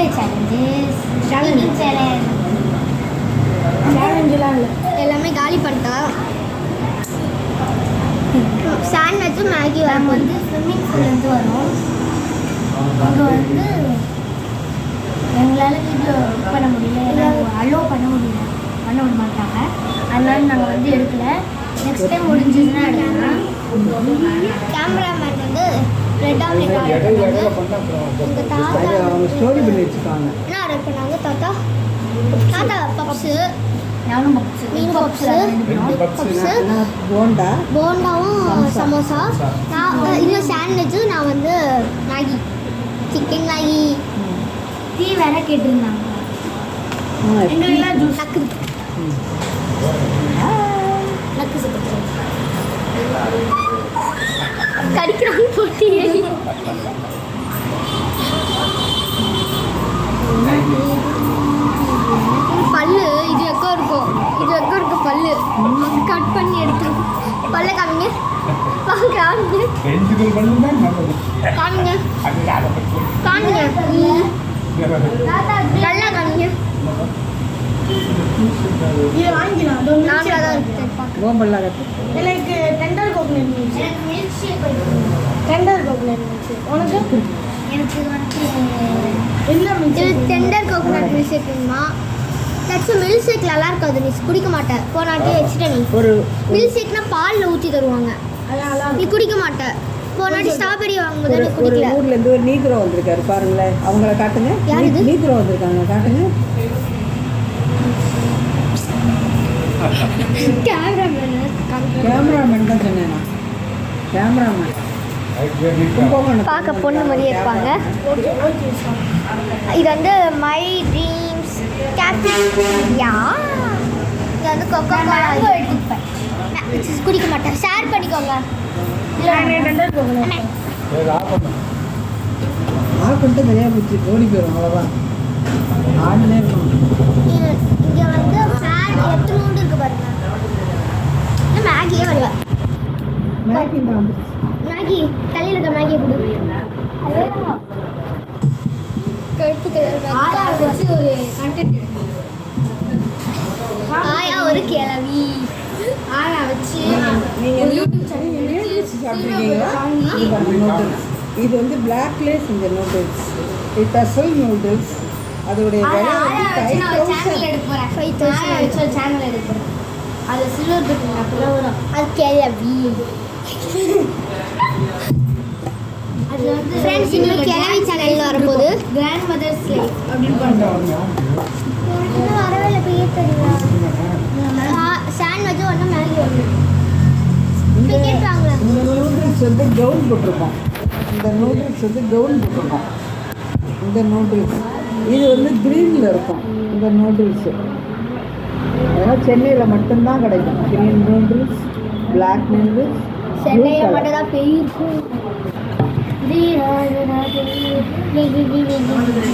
Day challenges eating challenge சேலஞ்செலாம் இல்லை, எல்லாமே காலி பண்ணிட்டா. சாண்ட்விச்சும் மேகி வரும் வந்து ஸ்விம்மிங் பூல்லேருந்து வரும். அங்கே வந்து எங்களால் வீட்டில் ஒர்க் பண்ண முடியல, அலோவ் பண்ண விட மாட்டாங்க. அதனால நாங்கள் வந்து எடுக்கல. நெக்ஸ்ட் டைம் முடிஞ்சதுன்னா எடுக்கலாம். கேமராமேன் வந்து ரெட் ஆம்லெட் ஆர்டர் பண்ணாங்க. எங்கள் தாத்தா ஸ்டோரி பண்ணி வச்சுருக்காங்க. என்ன ஆர்டர் பண்ணாங்க தாத்தா? தாத்தா பப்ஸு, நானும் பப்ஸு, மீன் பப்ஸு, போண்டாவும் சமோசா, நான் இன்னும் சாண்ட்விச்சு, நான் வந்து மேகி, சிக்கன் மேகி. டீ வேற கேட்டிருந்தாங்க. எங்களுக்கெல்லாம் ஜூஸ் நக்கு கடிக்கிறாங்க போட்டி. பல்லு இது எக்கோ இருக்கும், பல்லு கட் பண்ணி எடுத்துரும். பல்ல காமிங்க, காமிங்க நல்லா காமிங்க. இது வாங்கிக்கலாம். எனக்கு டெண்டர் கோகனட் மில்க் ஷேக். உனக்கு? எனக்கு வந்து இது டெண்டர் கோகனட் மில்க் ஷேக் வேணுமா? மில்க் ஷேக் நல்லா இருக்காது, நீ குடிக்க மாட்டேன். போனாட்டே வச்சுட்ட. நீ மில்க் ஷேக்னா பாலில் ஊற்றி தருவாங்க, நீ குடிக்க மாட்டேன். போனாட்டி ஸ்ட்ராபெரி வாங்கும்போது நீ குடிக்கல. ஊர்ல இருந்து ஒரு நீக்ரோ வந்திருக்காரு பாருங்களேன், அவங்கள காட்டுங்க. யார் இது? நீக்ரோ வந்திருக்காங்க, காட்டுங்க. கேமராமேன் தான் சொன்னேன். கேமராமேன் பார்க்க பொண்ணு மாதிரியே இருப்பாங்க. இது வந்து மை ட்ரீம்ஸ் கேஃபியா. இது வந்து கொக்கோ கோலா எடுத்துப்பேன், குடிக்க மாட்டேன். ஷேர் பண்ணிக்கோங்க. பண்ணிட்டு நிறையா போச்சு, ஓடி போயிடும். அவ்வளோதான், ஆடுனே இருக்கும். இங்கே வந்து ஃபேன் எத்தனோண்டு இருக்கு பாருங்க. மேகியே வருவேன். மேகி தலையில் இருக்க மேகியை கொடு. ஆயா ஒரு கிளவி ஆயா வச்சு இது வந்து பிளாக் லேஸ். இந்த நூடுல்ஸ் இது ஸ்பெஷல் நூடுல்ஸ். அதோடைய சேனல் எடுக்க போகிறேன். அது சில்வர் பட்டன் அப்போதான் வரும். அது கிளவி. அது வந்து ஃப்ரெண்ட்ஸ் இன்னும் கிளவி சேனலில் வரும்போது கிராண்ட் மதர்ஸ் லைஃப் அப்படின்னு பண்ணுறாங்க. இன்னும் வரவே இல்லை, போய் தெரியுமா? சாண்ட்விச்சும் ஒன்றும் மேகி ஒன்று கேட்பாங்க. இந்த நூடுல்ஸ் வந்து கவுன் போட்டிருக்கோம். இந்த நூடுல்ஸ் இது வந்து க்ரீனில் இருக்கும். இந்த நூடுல்ஸு அதனால் சென்னையில் மட்டும்தான் கிடைக்கும். Green noodles, black noodles. சென்னையில் மட்டும் தான் பெய்யும்.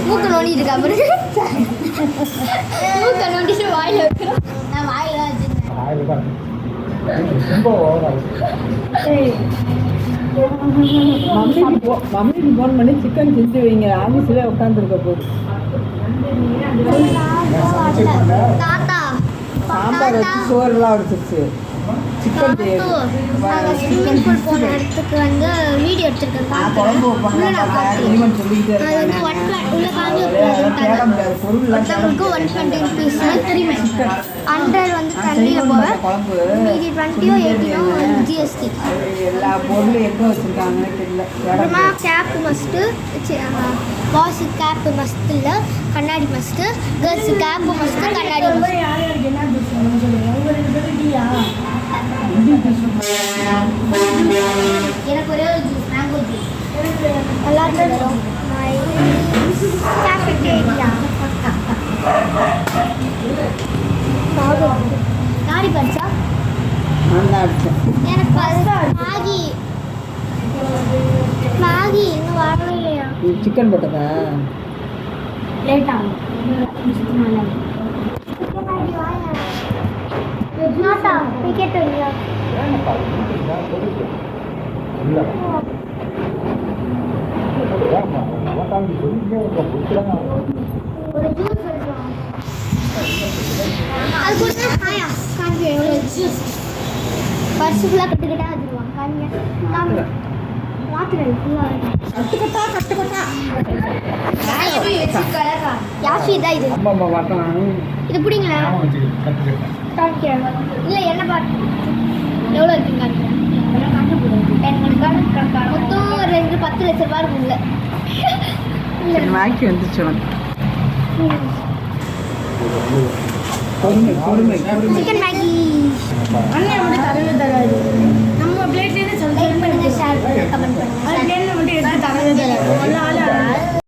மூக்க நோண்டி இருக்கா பாருங்க. மூக்க நோண்டிட்டு வாயில் வைக்கிறோம். நான் வாயில் வச்சுருந்தேன். மம்மிக்கு ஃபோன் பண்ணி சிக்கன் செஞ்சு வைங்க, ஆஃபீஸில் உட்காந்துருக்க போகுது. தாத்தா சாம்பார் வச்சு சோறுலாம் வச்சுருச்சு. சிக்கன் ஸ்விம்மிங் பூல் போன இடத்துக்கு வந்து வீடியோ எடுத்துருக்கேன். குழம்பு வைப்பாங்க சொல்லிக்கிட்டே இருக்காங்க. ஒருத்தவங்களுக்கு 120 rupees. 100 வந்து தண்ணியில் போவேன். மீதி 20 18 GST. எல்லா பொருளும் எங்கே வச்சுருக்காங்கன்னு தெரியல. அப்புறமா cap must, boys cap must இல்லை, கண்ணாடி மஸ்ட்டு. கேர்ள்ஸு கேப்பு மஸ்ட்டு, கண்ணாடி மஸ்ட். எனக்கு ஒரே ஒரு ஜூஸ், மேங்கோ ஜூஸ். எல்லாத்தையும் வரும். நாடி படிச்சா எனக்கு மேகி இன்னும் வரவே இல்லையா? சிக்கன் போட்டதா? லேட் ஆகும். நாட்டா டிக்கெட் இல்லையா? ஒரு ஜூஸ் எடுக்கலாம். அது கூட ஹாயா காமிக்க எவ்வளோ ஜூஸ் பர்ஸ் ஃபுல்லாக கட்டுக்கிட்டா வச்சுருவாங்க. காமிக்க மாத்திரை ஃபுல்லாக யாஷி தான் இது. இது பிடிங்களா காமிக்கிறேன். இல்லை என்ன பாட்டு எவ்வளோ இருக்குங்க மொத்தம் ஒரு 10 லட்ச ரூபா இருக்குங்கள. மேக்கி வந்துச்சு சிக்கன் மேகி அண்ணன் மட்டும் தரவே தராது. நம்ம பிளேட்லேருந்து லைக் பண்ணுங்க, ஷேர் பண்ணுங்க, கமெண்ட் பண்ணுங்க. பிளேட்ல மட்டும் எடுத்து தரவே தராது.